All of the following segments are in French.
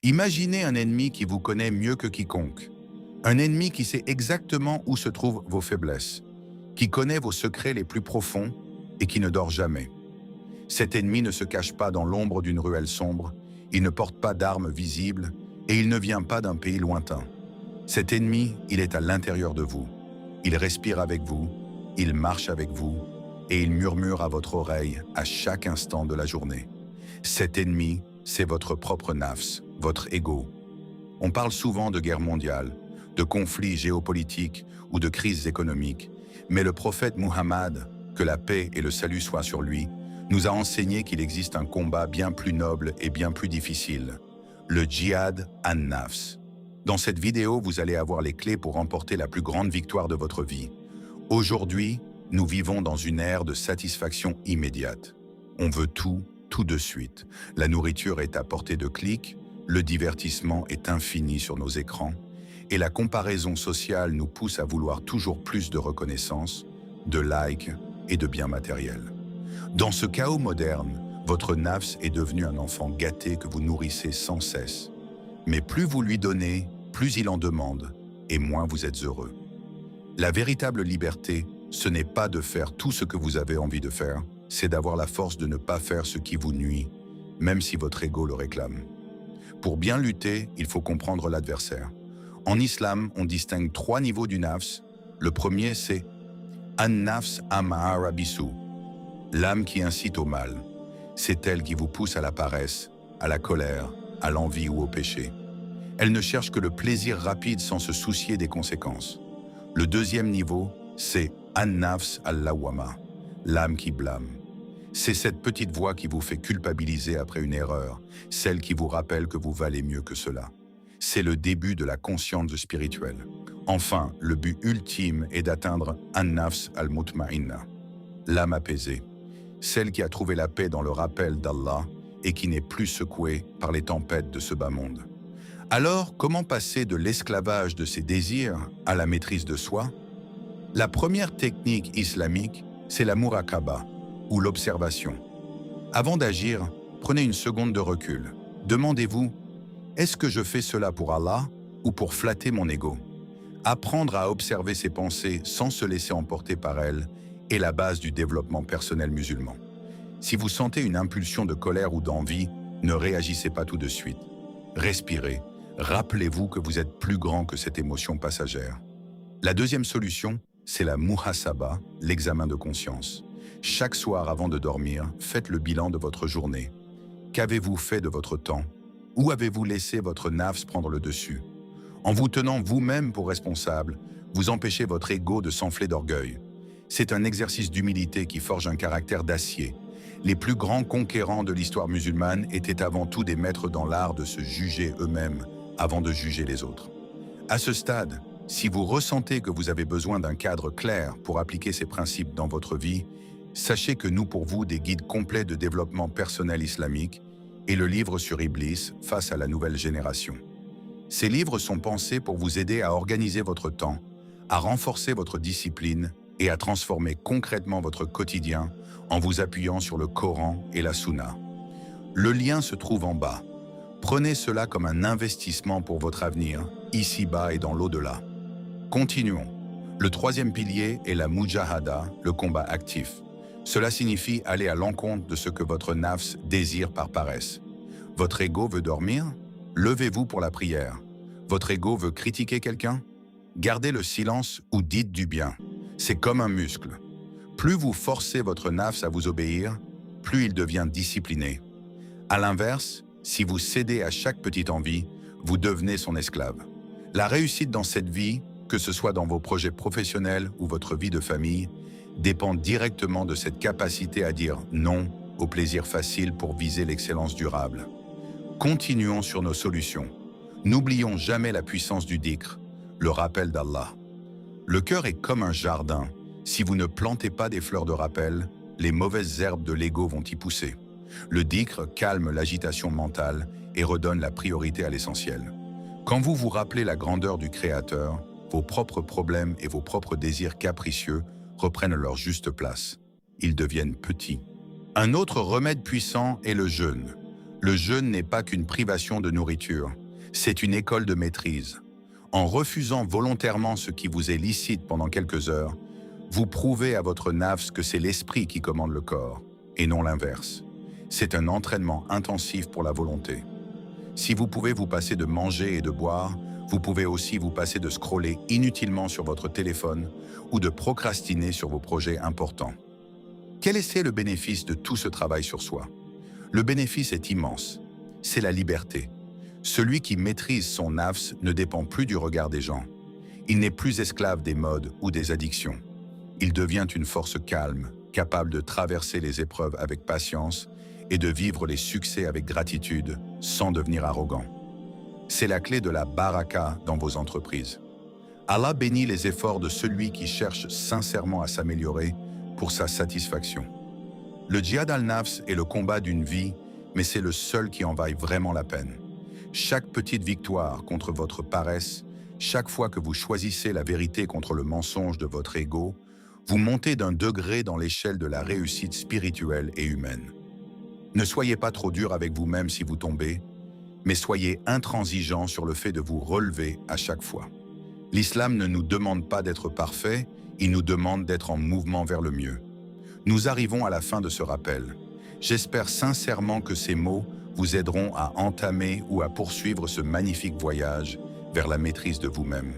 Imaginez un ennemi qui vous connaît mieux que quiconque. Un ennemi qui sait exactement où se trouvent vos faiblesses, qui connaît vos secrets les plus profonds et qui ne dort jamais. Cet ennemi ne se cache pas dans l'ombre d'une ruelle sombre, il ne porte pas d'armes visibles et il ne vient pas d'un pays lointain. Cet ennemi, il est à l'intérieur de vous. Il respire avec vous, il marche avec vous et il murmure à votre oreille à chaque instant de la journée. Cet ennemi, c'est votre propre nafs, votre ego. On parle souvent de guerre mondiale, de conflits géopolitiques ou de crises économiques, mais le prophète Muhammad, que la paix et le salut soient sur lui, nous a enseigné qu'il existe un combat bien plus noble et bien plus difficile, le djihad an-nafs. Dans cette vidéo, vous allez avoir les clés pour remporter la plus grande victoire de votre vie. Aujourd'hui, nous vivons dans une ère de satisfaction immédiate. On veut tout, tout de suite. La nourriture est à portée de clic, le divertissement est infini sur nos écrans, et la comparaison sociale nous pousse à vouloir toujours plus de reconnaissance, de likes et de biens matériels. Dans ce chaos moderne, votre nafs est devenu un enfant gâté que vous nourrissez sans cesse. Mais plus vous lui donnez, plus il en demande, et moins vous êtes heureux. La véritable liberté, ce n'est pas de faire tout ce que vous avez envie de faire, c'est d'avoir la force de ne pas faire ce qui vous nuit, même si votre ego le réclame. Pour bien lutter, il faut comprendre l'adversaire. En islam, on distingue 3 niveaux du nafs. Le premier, c'est An-nafs am'ara bisu, l'âme qui incite au mal. C'est elle qui vous pousse à la paresse, à la colère, à l'envie ou au péché. Elle ne cherche que le plaisir rapide sans se soucier des conséquences. Le deuxième niveau, c'est An-nafs al-lawwama, l'âme qui blâme. C'est cette petite voix qui vous fait culpabiliser après une erreur, celle qui vous rappelle que vous valez mieux que cela. C'est le début de la conscience spirituelle. Enfin, le but ultime est d'atteindre An-nafs al-mutma'inna, l'âme apaisée, celle qui a trouvé la paix dans le rappel d'Allah et qui n'est plus secouée par les tempêtes de ce bas monde. Alors, comment passer de l'esclavage de ses désirs à la maîtrise de soi? La première technique islamique, c'est la muraqaba, ou l'observation. Avant d'agir, prenez une seconde de recul. Demandez-vous, est-ce que je fais cela pour Allah ou pour flatter mon ego? Apprendre à observer ses pensées sans se laisser emporter par elles est la base du développement personnel musulman. Si vous sentez une impulsion de colère ou d'envie, ne réagissez pas tout de suite. Respirez. Rappelez-vous que vous êtes plus grand que cette émotion passagère. La deuxième solution, c'est la muhasaba, l'examen de conscience. Chaque soir avant de dormir, faites le bilan de votre journée. Qu'avez-vous fait de votre temps? Où avez-vous laissé votre nafs prendre le dessus? En vous tenant vous-même pour responsable, vous empêchez votre ego de s'enfler d'orgueil. C'est un exercice d'humilité qui forge un caractère d'acier. Les plus grands conquérants de l'histoire musulmane étaient avant tout des maîtres dans l'art de se juger eux-mêmes avant de juger les autres. À ce stade, si vous ressentez que vous avez besoin d'un cadre clair pour appliquer ces principes dans votre vie, sachez que nous pour vous des guides complets de développement personnel islamique et le livre sur Iblis face à la nouvelle génération. Ces livres sont pensés pour vous aider à organiser votre temps, à renforcer votre discipline et à transformer concrètement votre quotidien en vous appuyant sur le Coran et la Sunna. Le lien se trouve en bas. Prenez cela comme un investissement pour votre avenir, ici-bas et dans l'au-delà. Continuons. Le troisième pilier est la mujahada, le combat actif. Cela signifie aller à l'encontre de ce que votre nafs désire par paresse. Votre ego veut dormir? Levez-vous pour la prière. Votre ego veut critiquer quelqu'un? Gardez le silence ou dites du bien. C'est comme un muscle. Plus vous forcez votre nafs à vous obéir, plus il devient discipliné. À l'inverse, si vous cédez à chaque petite envie, vous devenez son esclave. La réussite dans cette vie, que ce soit dans vos projets professionnels ou votre vie de famille, dépend directement de cette capacité à dire non au plaisir facile pour viser l'excellence durable. Continuons sur nos solutions. N'oublions jamais la puissance du dhikr, le rappel d'Allah. Le cœur est comme un jardin. Si vous ne plantez pas des fleurs de rappel, les mauvaises herbes de l'ego vont y pousser. Le dhikr calme l'agitation mentale et redonne la priorité à l'essentiel. Quand vous vous rappelez la grandeur du Créateur, vos propres problèmes et vos propres désirs capricieux reprennent leur juste place. Ils deviennent petits. Un autre remède puissant est le jeûne. Le jeûne n'est pas qu'une privation de nourriture, c'est une école de maîtrise. En refusant volontairement ce qui vous est licite pendant quelques heures, vous prouvez à votre nafs que c'est l'esprit qui commande le corps, et non l'inverse. C'est un entraînement intensif pour la volonté. Si vous pouvez vous passer de manger et de boire, vous pouvez aussi vous passer de scroller inutilement sur votre téléphone ou de procrastiner sur vos projets importants. Quel est le bénéfice de tout ce travail sur soi? Le bénéfice est immense. C'est la liberté. Celui qui maîtrise son nafs ne dépend plus du regard des gens. Il n'est plus esclave des modes ou des addictions. Il devient une force calme, capable de traverser les épreuves avec patience et de vivre les succès avec gratitude, sans devenir arrogant. C'est la clé de la baraka dans vos entreprises. Allah bénit les efforts de celui qui cherche sincèrement à s'améliorer pour sa satisfaction. Le djihad al-nafs est le combat d'une vie, mais c'est le seul qui en vaille vraiment la peine. Chaque petite victoire contre votre paresse, chaque fois que vous choisissez la vérité contre le mensonge de votre ego, vous montez d'un degré dans l'échelle de la réussite spirituelle et humaine. Ne soyez pas trop dur avec vous-même si vous tombez, mais soyez intransigeant sur le fait de vous relever à chaque fois. L'islam ne nous demande pas d'être parfait, il nous demande d'être en mouvement vers le mieux. Nous arrivons à la fin de ce rappel. J'espère sincèrement que ces mots vous aideront à entamer ou à poursuivre ce magnifique voyage vers la maîtrise de vous-même.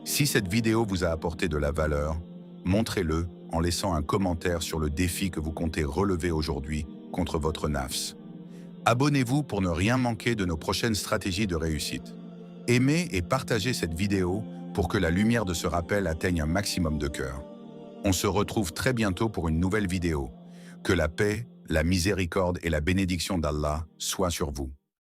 Si cette vidéo vous a apporté de la valeur, montrez-le en laissant un commentaire sur le défi que vous comptez relever aujourd'hui contre votre nafs. Abonnez-vous pour ne rien manquer de nos prochaines stratégies de réussite. Aimez et partagez cette vidéo pour que la lumière de ce rappel atteigne un maximum de cœurs. On se retrouve très bientôt pour une nouvelle vidéo. Que la paix, la miséricorde et la bénédiction d'Allah soient sur vous.